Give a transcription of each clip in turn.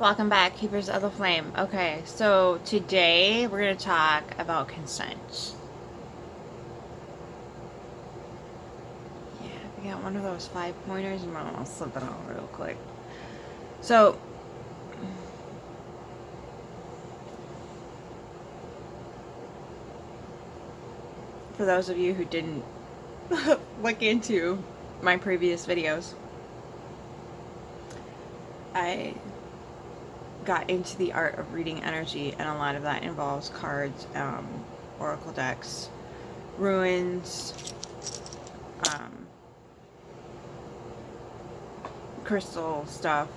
Welcome back, Keepers of the Flame. Okay, so today we're going to talk about consent. Yeah, we got one of those 5-pointers and I'll slip it on real quick. So, for those of you who didn't look into my previous videos, I got into the art of reading energy, and a lot of that involves cards, oracle decks, ruins, crystal stuff,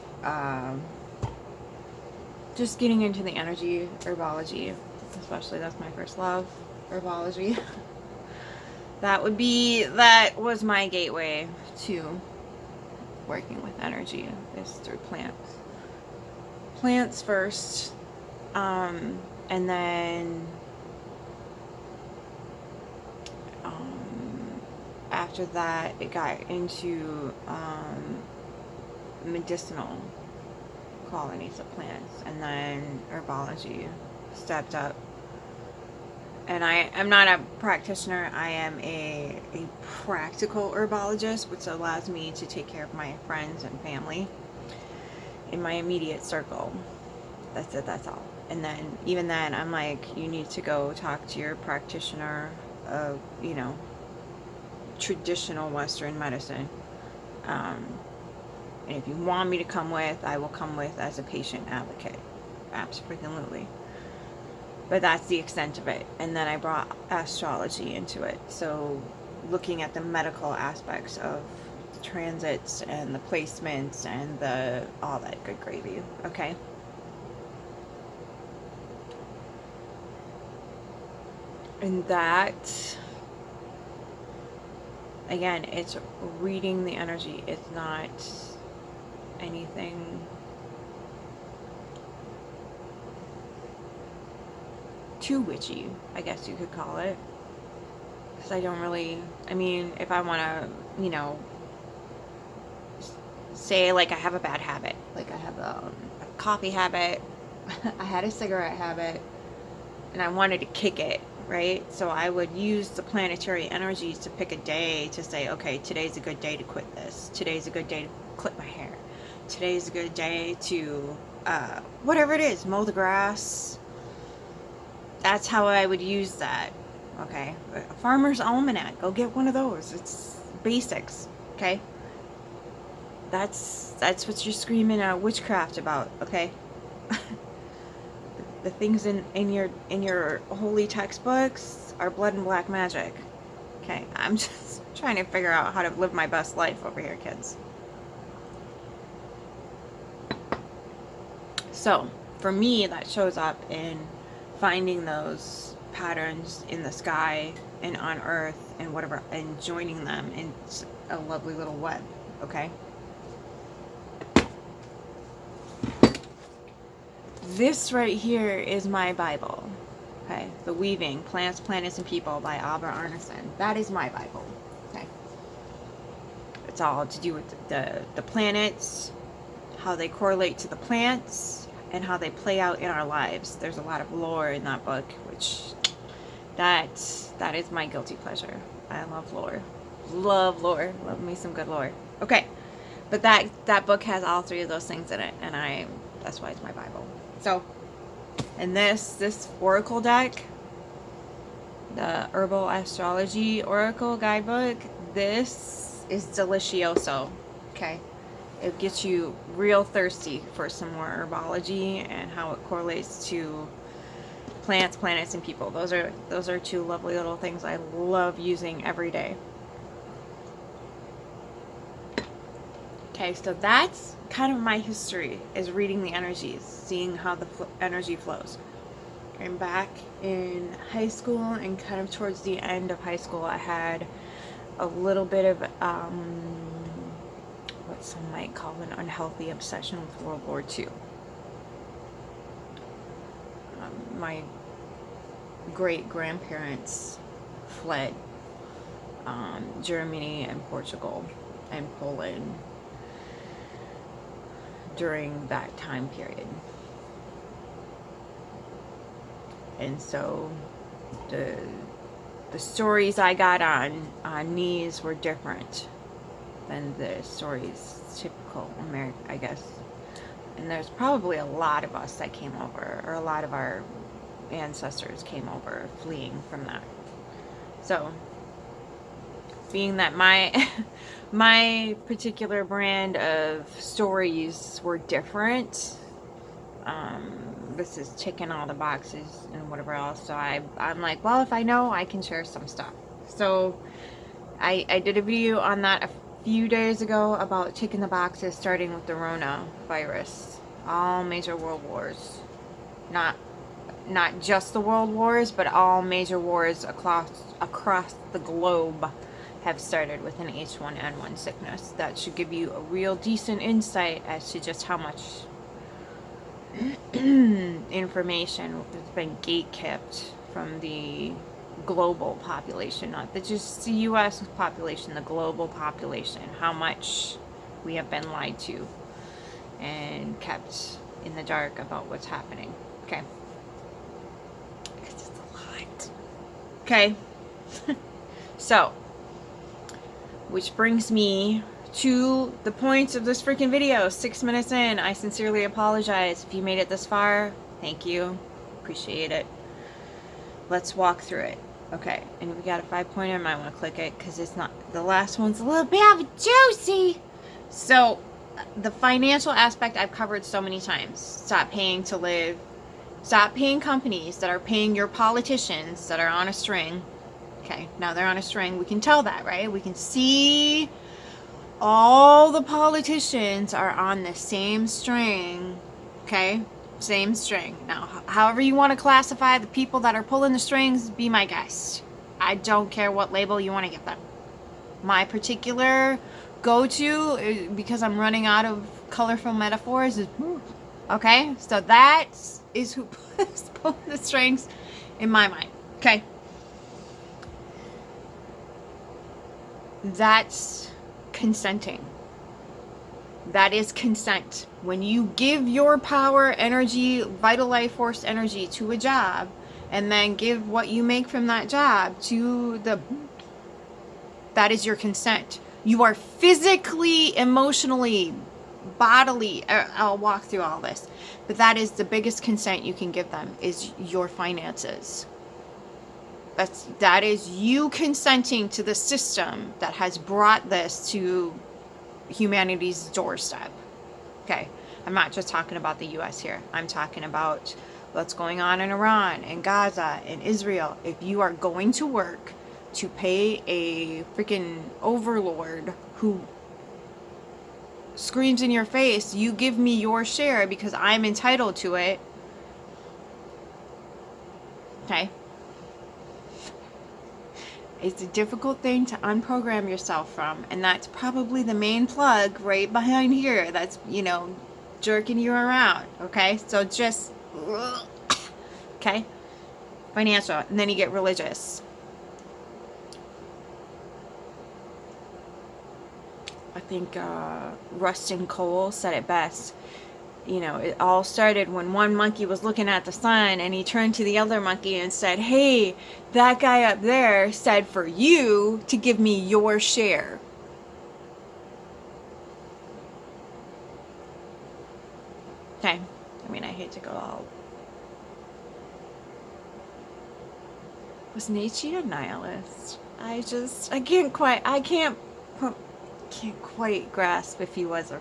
just getting into the energy herbology, especially. That's my first love, herbology. That was my gateway to working with energy, is through plants first, and then after that it got into medicinal qualities of plants, and then herbology stepped up. And I am not a practitioner. I am a practical herbologist, which allows me to take care of my friends and family in my immediate circle. That's it, that's all. And then, even then, I'm like, you need to go talk to your practitioner of, traditional Western medicine. And if you want me to come with, I will come with as a patient advocate. Absolutely. But that's the extent of it. And then I brought astrology into it. So looking at the medical aspects of the transits and the placements and all that good gravy. Okay. And that, again, it's reading the energy. It's not anything too witchy, I guess you could call it. Because I don't really, if I want to, say, like, I have a bad habit. Like, I have a coffee habit. I had a cigarette habit. And I wanted to kick it, right? So I would use the planetary energies to pick a day to say, okay, today's a good day to quit this. Today's a good day to clip my hair. Today's a good day to, whatever it is, mow the grass. That's how I would use that. Okay, a farmer's almanac. Go get one of those. It's basics. Okay, that's what you're screaming witchcraft about. Okay, the things in your holy textbooks are blood and black magic. Okay, I'm just trying to figure out how to live my best life over here, kids. So for me, that shows up in finding those patterns in the sky and on earth and whatever, and joining them in a lovely little web. Okay, this right here is my Bible. Okay, The Weaving, Plants, Planets, and People by Albert Arneson. That is my Bible. Okay, it's all to do with the planets, how they correlate to the plants, and how they play out in our lives. There's a lot of lore in that book, which that is my guilty pleasure. I love lore. Love lore. Love me some good lore. Okay. But that book has all three of those things in it, and that's why it's my Bible. So, and this oracle deck, the Herbal Astrology Oracle Guidebook, this is delicioso. Okay. It gets you real thirsty for some more herbology and how it correlates to plants, planets, and people. Those are two lovely little things I love using every day. Okay, so that's kind of my history, is reading the energies, seeing how the energy flows. And back in high school and kind of towards the end of high school, I had a little bit of what some might call an unhealthy obsession with World War II. My great-grandparents fled Germany and Portugal and Poland during that time period. And so the stories I got on these were different than the stories typical American, I guess. And there's probably a lot of us that came over, or a lot of our ancestors came over fleeing from that. So, being that my my particular brand of stories were different, this is ticking all the boxes and whatever else. So I'm like, well, if I know, I can share some stuff. So I did a video on that a few days ago about ticking the boxes, starting with the Rona virus. All major world wars, not just the world wars, but all major wars across the globe have started with an H1N1 sickness. That should give you a real decent insight as to just how much information has been gatekept from the global population, not just the US population, the global population, how much we have been lied to and kept in the dark about what's happening. Okay. It's just a lot. Okay. So, which brings me to the point of this freaking video. 6 minutes in. I sincerely apologize if you made it this far. Thank you. Appreciate it. Let's walk through it. Okay, and if we got a 5-pointer, I might want to click it because it's not, the last one's a little bit juicy. So, the financial aspect I've covered so many times. Stop paying to live. Stop paying companies that are paying your politicians that are on a string. Okay, now they're on a string. We can tell that, right? We can see all the politicians are on the same string. Okay, same string. Now, however you want to classify the people that are pulling the strings, be my guest. I don't care what label you want to give them. My particular go-to, because I'm running out of colorful metaphors, is okay. So that is who is pulling the strings in my mind. Okay, that's consenting. That is consent. When you give your power, energy, vital life force energy to a job, and then give what you make from that job to that is your consent. You are physically, emotionally, bodily, I'll walk through all this, but that is the biggest consent you can give them, is your finances. That is you consenting to the system that has brought this to humanity's doorstep. Okay, I'm not just talking about the US here. I'm talking about what's going on in Iran and Gaza and Israel. If you are going to work to pay a freaking overlord who screams in your face, you give me your share because I'm entitled to it. Okay. It's a difficult thing to unprogram yourself from, and that's probably the main plug right behind here that's, jerking you around. Okay, so just okay, financial, and then you get religious. I think Rustin Cole said it best. It all started when one monkey was looking at the sun and he turned to the other monkey and said, hey, that guy up there said for you to give me your share. Okay. I hate to go all... Was Nietzsche a nihilist? I can't quite grasp if he was or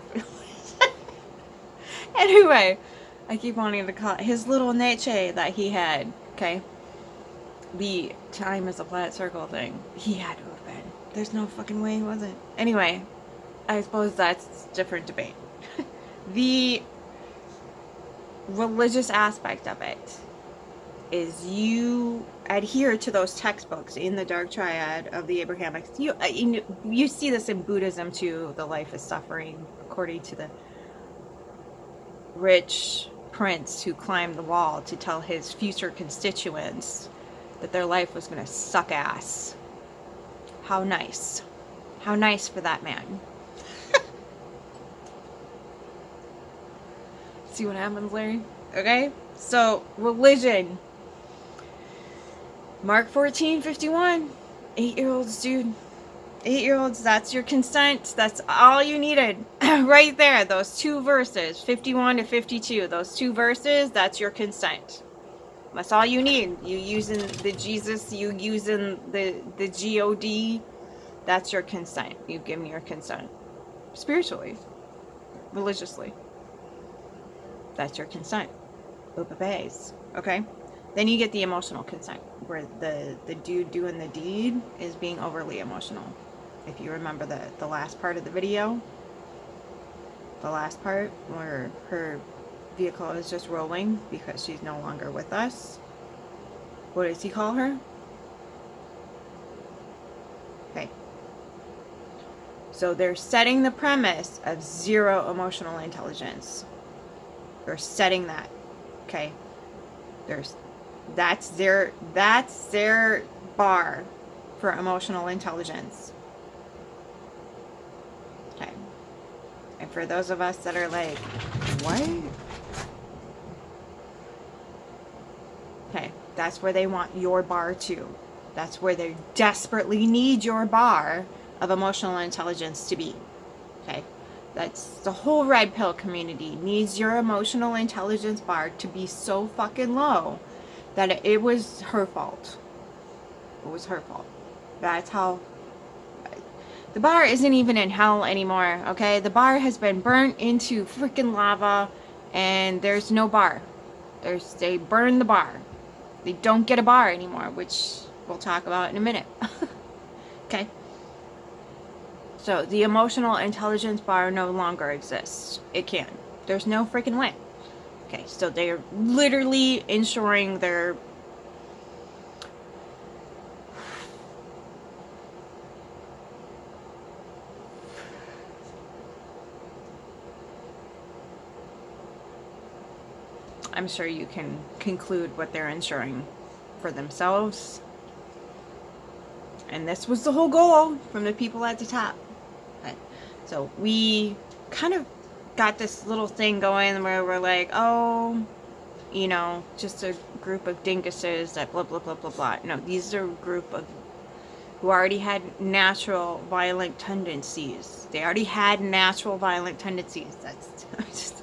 anyway, I keep wanting to call it his little Nietzsche that he had. Okay, the time is a flat circle thing. He had to have been. There's no fucking way he wasn't. Anyway, I suppose that's a different debate. The religious aspect of it is you adhere to those textbooks in the dark triad of the Abrahamic. You see this in Buddhism too. The life is suffering, according to the rich prince who climbed the wall to tell his future constituents that their life was going to suck ass. How nice. How nice for that man. See what happens, Larry? Okay? So, religion. Mark 14:51. 8-year-olds, dude. 8-year-olds, that's your consent. That's all you needed. Right there. Those 2 verses. 51 to 52. Those 2 verses, that's your consent. That's all you need. You using the Jesus, you using the God. That's your consent. You give me your consent. Spiritually. Religiously. That's your consent. Obeys. Okay? Then you get the emotional consent, where the dude doing the deed is being overly emotional. If you remember the last part of the video, the last part where her vehicle is just rolling because she's no longer with us. What does he call her? Okay. So they're setting the premise of 0 emotional intelligence. They're setting that. Okay. That's their bar for emotional intelligence. Okay. And for those of us that are like, what? Okay, that's where they want your bar too. That's where they desperately need your bar of emotional intelligence to be. Okay. That's the whole red pill community needs your emotional intelligence bar to be so fucking low that it was her fault. It was her fault. That's how. The bar isn't even in hell anymore, okay? The bar has been burnt into freaking lava, and there's no bar. They burn the bar. They don't get a bar anymore, which we'll talk about in a minute. Okay? So the emotional intelligence bar no longer exists. It can't. There's no freaking way. Okay, so they're literally ensuring their I'm sure you can conclude what they're ensuring for themselves. And this was the whole goal from the people at the top. Okay. So we kind of got this little thing going where we're like, oh, you know, just a group of dinguses that blah, blah, blah, blah, blah. No, these are a group of who already had natural violent tendencies. They already had natural violent tendencies. That's just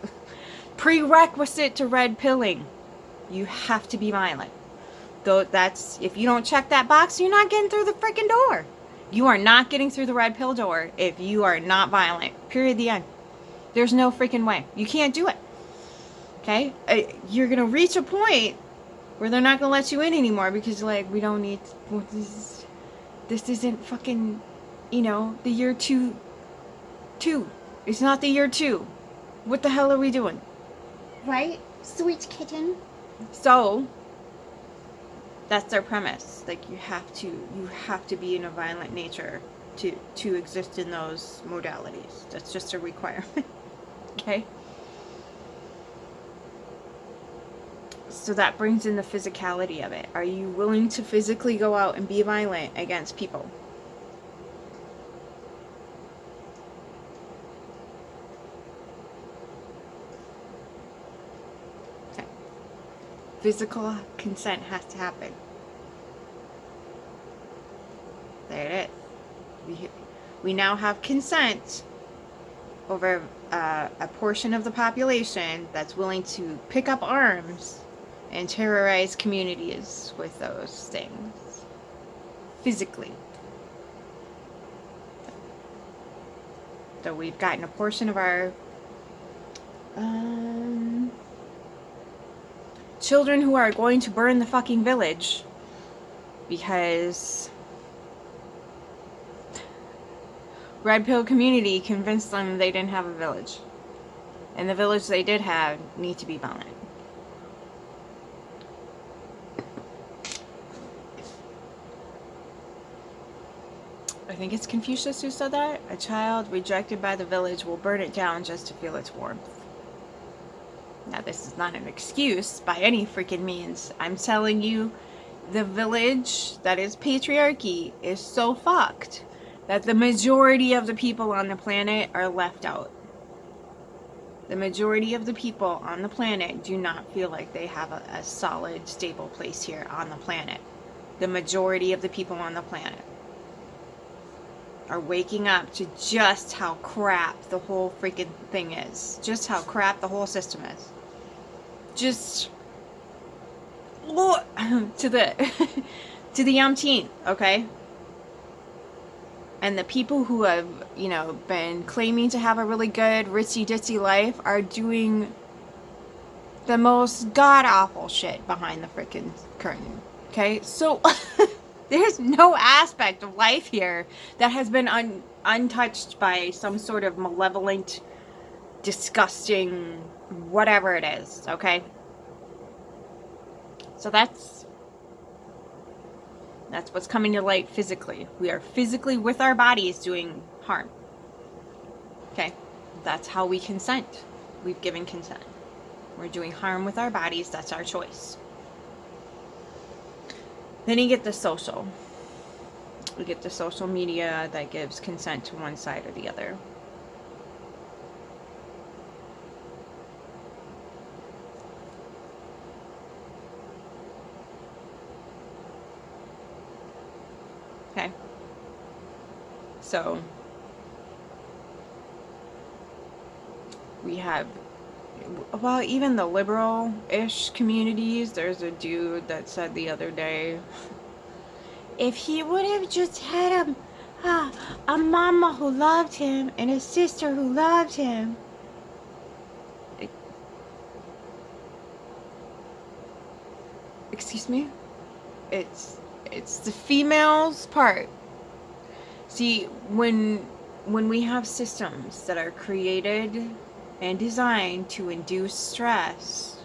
prerequisite to red pilling. You have to be violent. Though that's, if you don't check that box, you're not getting through the freaking door. You are not getting through the red pill door if you are not violent. Period. The end. There's no freaking way. You can't do it. Okay? You're going to reach a point where they're not going to let you in anymore because, like, we don't need, this isn't fucking, you know, the year 2. It's not the year 2. What the hell are we doing? Right? Sweet kitten. So, that's their premise. Like, you have to be in a violent nature to exist in those modalities. That's just a requirement. Okay? So that brings in the physicality of it. Are you willing to physically go out and be violent against people? Okay. Physical consent has to happen. There it is. We now have consent over a portion of the population that's willing to pick up arms and terrorize communities with those things. Physically. So we've gotten a portion of our children who are going to burn the fucking village because Red Pill community convinced them they didn't have a village. And the village they did have need to be violent. I think it's Confucius who said that. A child rejected by the village will burn it down just to feel its warmth. Now, this is not an excuse by any freaking means. I'm telling you, the village that is patriarchy is so fucked that the majority of the people on the planet are left out. The majority of the people on the planet do not feel like they have a solid, stable place here on the planet. The majority of the people on the planet are waking up to just how crap the whole freaking thing is. Just how crap the whole system is. Just to the umpteenth, okay? And the people who have, you know, been claiming to have a really good ritzy ditzy life are doing the most god awful shit behind the freaking curtain. Okay, so there's no aspect of life here that has been untouched by some sort of malevolent, disgusting, whatever it is. Okay, so that's what's coming to light physically. We are physically with our bodies doing harm. Okay, that's how we consent. We've given consent. We're doing harm with our bodies. That's our choice. Then you get the social. We get the social media that gives consent to one side or the other. Okay. So we have, well, even the liberal-ish communities, there's a dude that said the other day, if he would have just had a mama who loved him and a sister who loved him. Excuse me? It's the female's part. See, when we have systems that are created and designed to induce stress,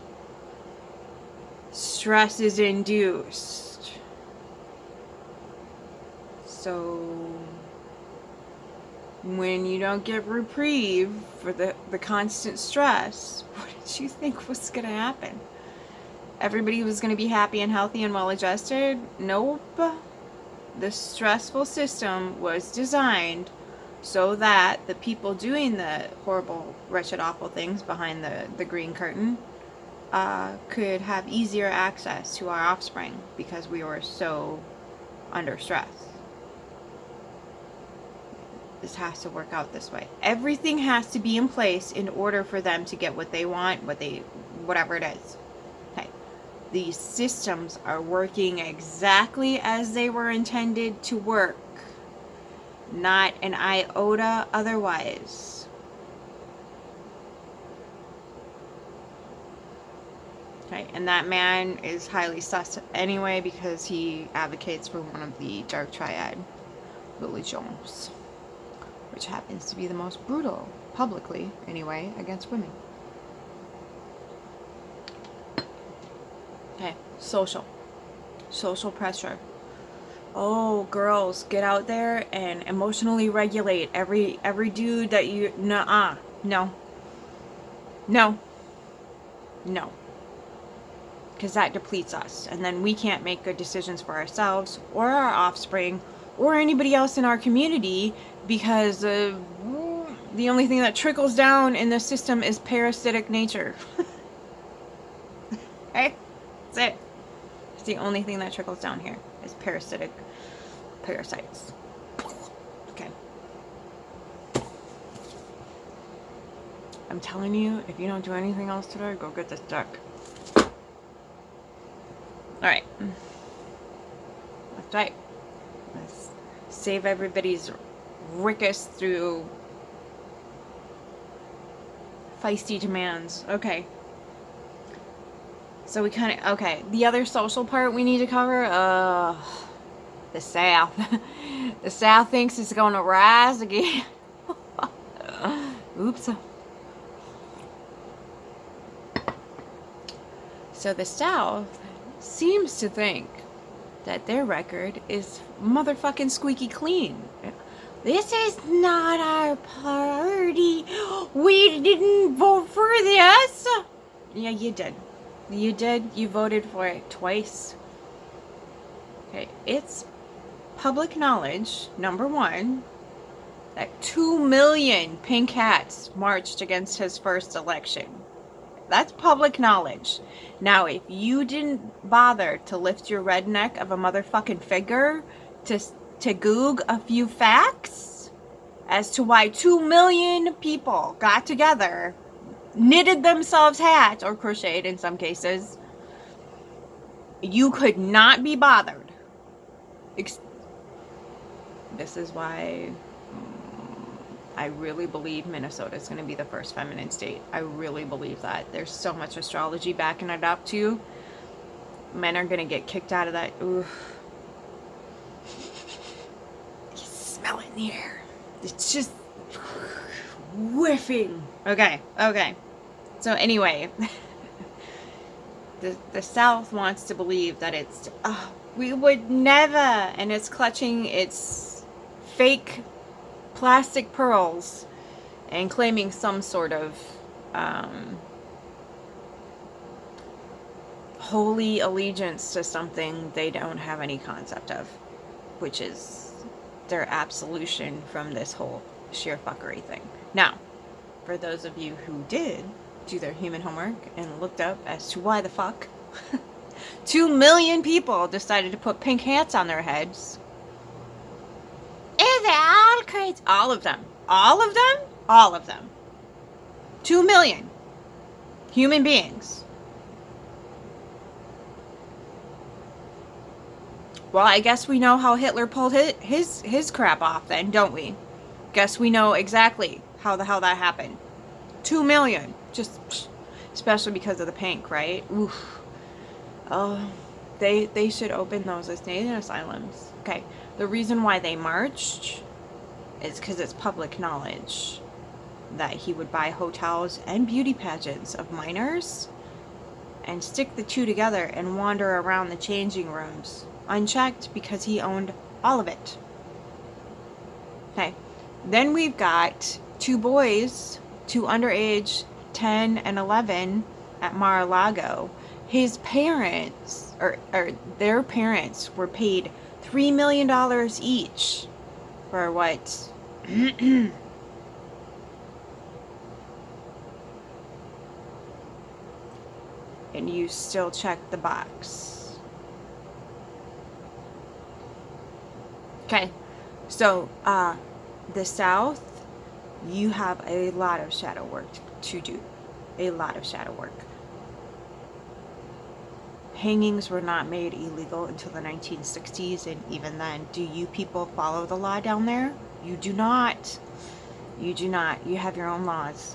stress is induced. So when you don't get reprieve for the constant stress, what did you think was going to happen? Everybody was going to be happy and healthy and well adjusted? Nope. The stressful system was designed so that the people doing the horrible, wretched, awful things behind the green curtain could have easier access to our offspring because we were so under stress. This has to work out this way. Everything has to be in place in order for them to get what they want, whatever it is. Okay. These systems are working exactly as they were intended to work. Not an iota otherwise. Okay, and that man is highly sus anyway because he advocates for one of the dark triad religions, which happens to be the most brutal, publicly anyway, against women. Okay, social pressure. Oh, girls, get out there and emotionally regulate every dude that you... No. Because that depletes us. And then we can't make good decisions for ourselves or our offspring or anybody else in our community because the only thing that trickles down in the system is parasitic nature. Okay? That's it. It's the only thing that trickles down here is parasites. Okay. I'm telling you, if you don't do anything else today, go get this deck. Alright. That's right. Let's save everybody's rickus through feisty demands. Okay. So we kind of... Okay. The other social part we need to cover, the South. The South thinks it's going to rise again. Oops. So the South seems to think that their record is motherfucking squeaky clean. This is not our party. We didn't vote for this. Yeah, you did. You did. You voted for it twice. Okay, it's public knowledge, number one, that 2 million pink hats marched against his first election. That's public knowledge. Now, if you didn't bother to lift your redneck of a motherfucking finger to Goog a few facts as to why 2 million people got together, knitted themselves hats, or crocheted in some cases, you could not be bothered. This is why I really believe Minnesota is going to be the first feminine state. I really believe that. There's so much astrology backing it up too. Men are going to get kicked out of that. Oof. You smell it in the air. It's just whiffing. Okay. So anyway, the South wants to believe that it's, we would never, and it's clutching its fake plastic pearls and claiming some sort of holy allegiance to something they don't have any concept of, which is their absolution from this whole sheer fuckery thing. Now, for those of you who did do their human homework and looked up as to why the fuck 2 million people decided to put pink hats on their heads, is all crazy. All of them. 2 million human beings. Well, I guess we know how Hitler pulled his crap off then, don't we? Guess we know exactly how the hell that happened. 2 million. Just, especially because of the pink, right? Oof. Oh, they should open those as insane asylums. Okay. The reason why they marched is because it's public knowledge that he would buy hotels and beauty pageants of minors and stick the two together and wander around the changing rooms unchecked because he owned all of it. Okay. Then we've got 2 boys, 2 underage, 10 and 11 at Mar-a-Lago. His parents, or their parents, were paid $3 million each for what? And you still check the box. Okay, so the South, you have a lot of shadow work to do. A lot of shadow work. Hangings were not made illegal until the 1960s, and even then, do you people follow the law down there? You do not. You do not. You have your own laws.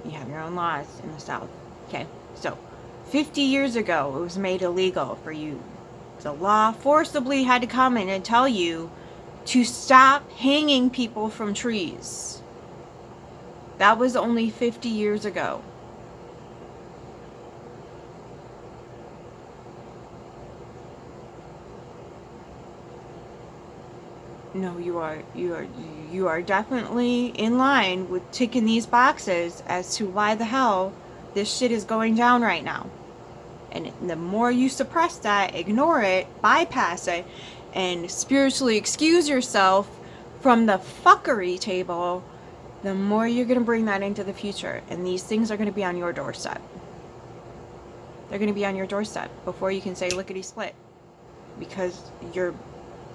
You have your own laws in the South. Okay, so 50 years ago, it was made illegal for you. The law forcibly had to come in and tell you to stop hanging people from trees. That was only 50 years ago. No, you are definitely in line with ticking these boxes as to why the hell this shit is going down right now. And the more you suppress that, ignore it, bypass it, and spiritually excuse yourself from the fuckery table, the more you're going to bring that into the future. And these things are going to be on your doorstep. They're going to be on your doorstep before you can say lickety split. Because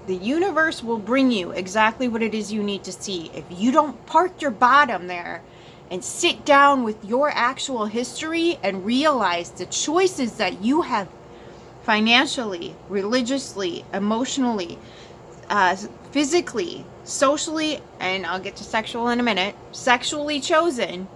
the universe will bring you exactly what it is you need to see. If you don't park your bottom there and sit down with your actual history and realize the choices that you have financially, religiously, emotionally, physically, socially, and I'll get to sexual in a minute, sexually chosen,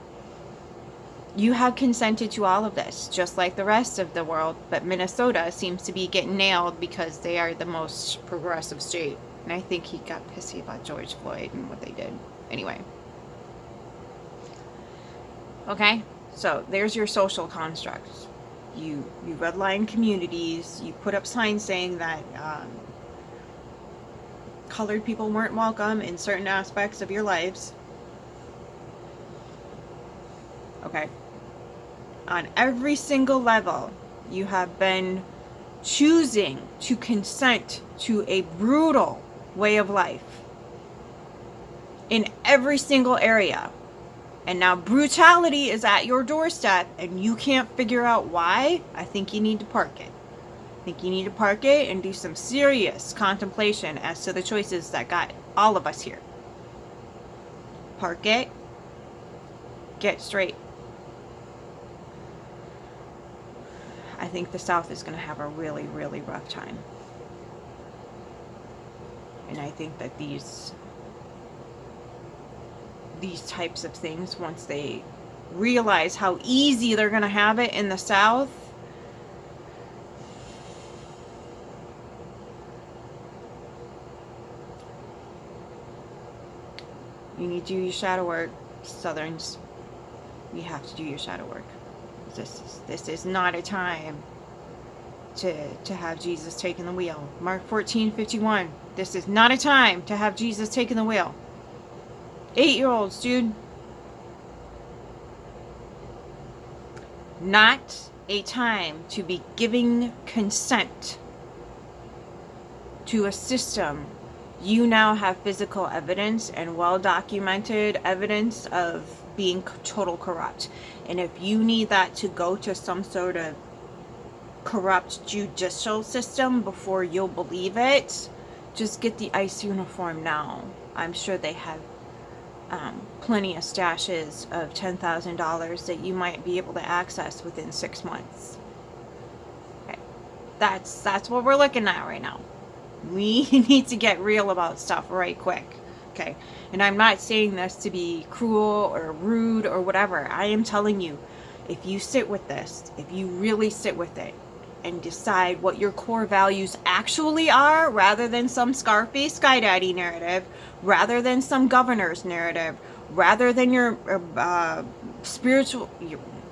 you have consented to all of this, just like the rest of the world. But Minnesota seems to be getting nailed because they are the most progressive state. And I think he got pissy about George Floyd and what they did. Anyway. Okay? So there's your social constructs. You redline communities. You put up signs saying that colored people weren't welcome in certain aspects of your lives. Okay? On every single level, you have been choosing to consent to a brutal way of life. in every single area. And now brutality is at your doorstep and you can't figure out why. I think you need to park it. I think you need to park it and do some serious contemplation as to the choices that got all of us here. Park it. Get straight. I think the South is going to have a really, really rough time. And I think that these types of things, once they realize how easy they're going to have it in the South, you need to do your shadow work. Southerns, you have to do your shadow work. This is not a time to have Jesus taking the wheel. Mark 14:51. This is not a time to have Jesus taking the wheel. 8-year-olds, dude. Not a time to be giving consent to a system you now have physical evidence and well-documented evidence of being total corrupt. And if you need that to go to some sort of corrupt judicial system before you'll believe it, just get the ICE uniform now. I'm sure they have plenty of stashes of $10,000 that you might be able to access within 6 months. Okay. That's what we're looking at right now. We need to get real about stuff right quick. Okay. And I'm not saying this to be cruel or rude or whatever. I am telling you, if you sit with this, if you really sit with it and decide what your core values actually are, rather than some Scarface Sky Daddy narrative, rather than some governor's narrative, rather than your spiritual,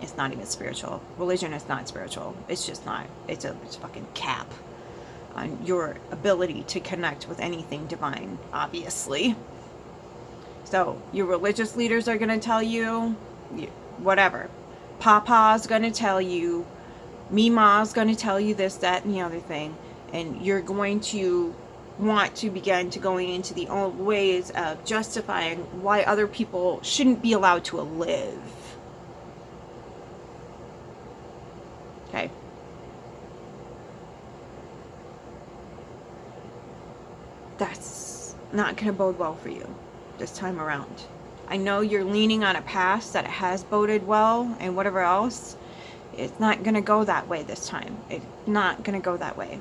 it's not even spiritual. Religion is not spiritual. It's just not. It's a fucking cap on your ability to connect with anything divine, obviously. So your religious leaders are going to tell you whatever. Papa's going to tell you, Mima's going to tell you this, that, and the other thing. And you're going to want to begin to going into the old ways of justifying why other people shouldn't be allowed to live. Okay. That's not going to bode well for you this time around. I know you're leaning on a past that has boded well and whatever else. It's not going to go that way this time. It's not going to go that way.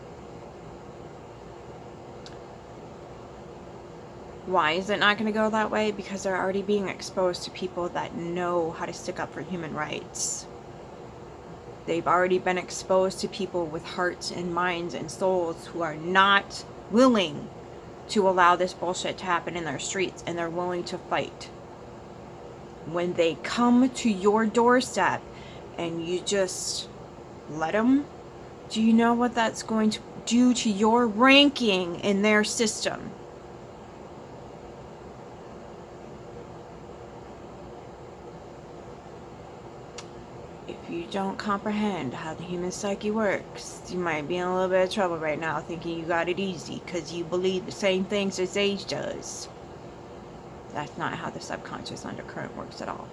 Why is it not going to go that way? Because they're already being exposed to people that know how to stick up for human rights. They've already been exposed to people with hearts and minds and souls who are not willing to allow this bullshit to happen in their streets, and they're willing to fight. When they come to your doorstep and you just let them, do you know what that's going to do to your ranking in their system? If you don't comprehend how the human psyche works, you might be in a little bit of trouble right now thinking you got it easy because you believe the same things as age does. That's not how the subconscious undercurrent works at all.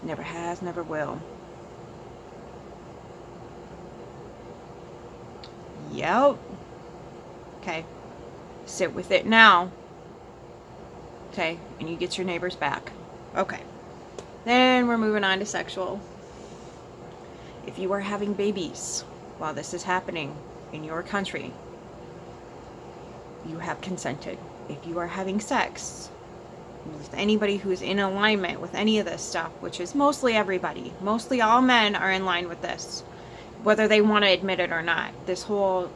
Never has, never will. Yep. Okay. Sit with it now. Okay. And you get your neighbors back. Okay. Then we're moving on to sexual. If you are having babies while this is happening in your country, you have consented. If you are having sex with anybody who is in alignment with any of this stuff, which is mostly everybody, mostly all men are in line with this, whether they want to admit it or not. This whole,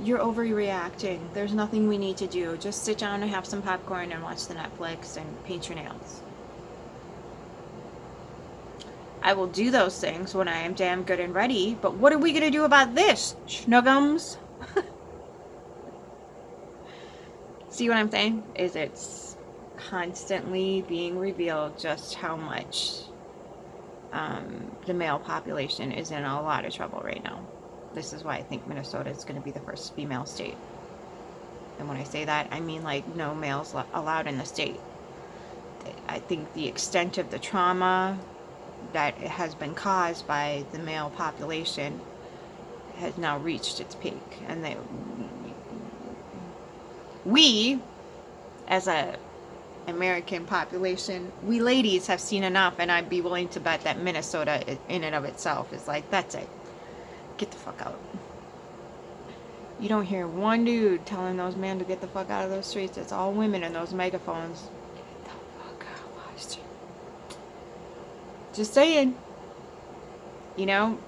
you're overreacting. There's nothing we need to do. Just sit down and have some popcorn and watch the Netflix and paint your nails. I will do those things when I am damn good and ready, but what are we going to do about this, schnuggums? See what I'm saying? Is it's constantly being revealed just how much the male population is in a lot of trouble right now. This is why I think Minnesota is going to be the first female state. And when I say that, I mean like no males allowed in the state. I think the extent of the trauma that has been caused by the male population has now reached its peak. And we, as a American population, we ladies have seen enough, and I'd be willing to bet that Minnesota in and of itself is like, that's it. Get the fuck out. You don't hear one dude telling those men to get the fuck out of those streets. It's all women in those megaphones. Get the fuck out of the street. Just saying. You know?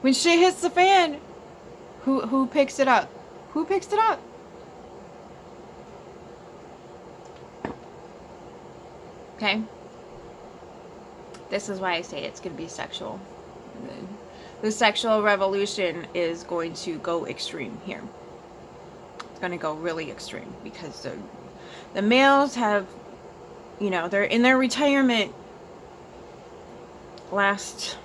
When shit hits the fan, who picks it up? Who picks it up? Okay? This is why I say it's going to be sexual. The sexual revolution is going to go extreme here. It's going to go really extreme because the males have, you know, they're in their retirement last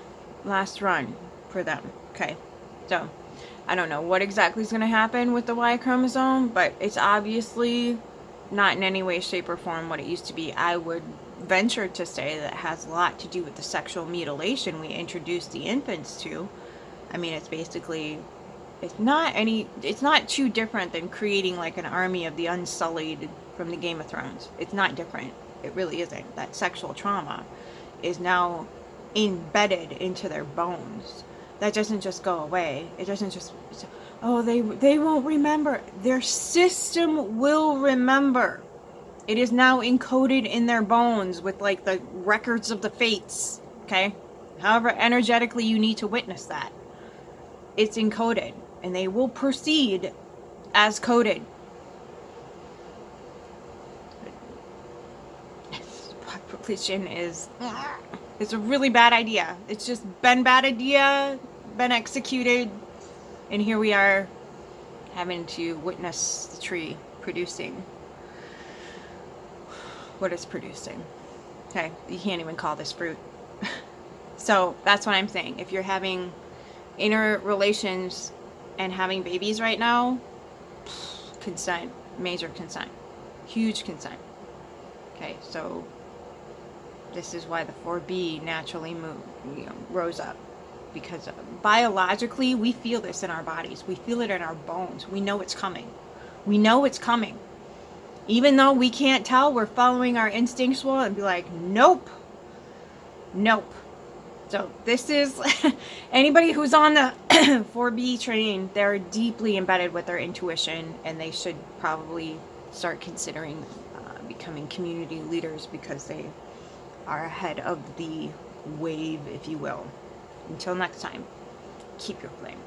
run for them. Okay? So, I don't know what exactly is going to happen with the Y chromosome, but it's obviously not in any way, shape, or form what it used to be. I would venture to say that it has a lot to do with the sexual mutilation we introduced the infants to. I mean, it's basically, it's not too different than creating like an army of the Unsullied from the Game of Thrones. It's not different. It really isn't. That sexual trauma is now embedded into their bones. That doesn't just go away. It doesn't just, oh, they won't remember. Their system will remember. It is now encoded in their bones with like the records of the fates. Okay? However energetically you need to witness that. It's encoded. And they will proceed as coded. Population is... It's a really bad idea. It's just been bad idea, been executed, and here we are having to witness the tree producing what it's producing. Okay, you can't even call this fruit. So that's what I'm saying. If you're having inner relations and having babies right now, consent, major consent, huge consent. Okay, so this is why the 4B naturally rose up. Because biologically, we feel this in our bodies. We feel it in our bones. We know it's coming. We know it's coming. Even though we can't tell, we're following our instinctual and be like, nope. Nope. So this is, anybody who's on the 4B train, they're deeply embedded with their intuition, and they should probably start considering becoming community leaders because they are ahead of the wave, if you will. Until next time, keep your flame.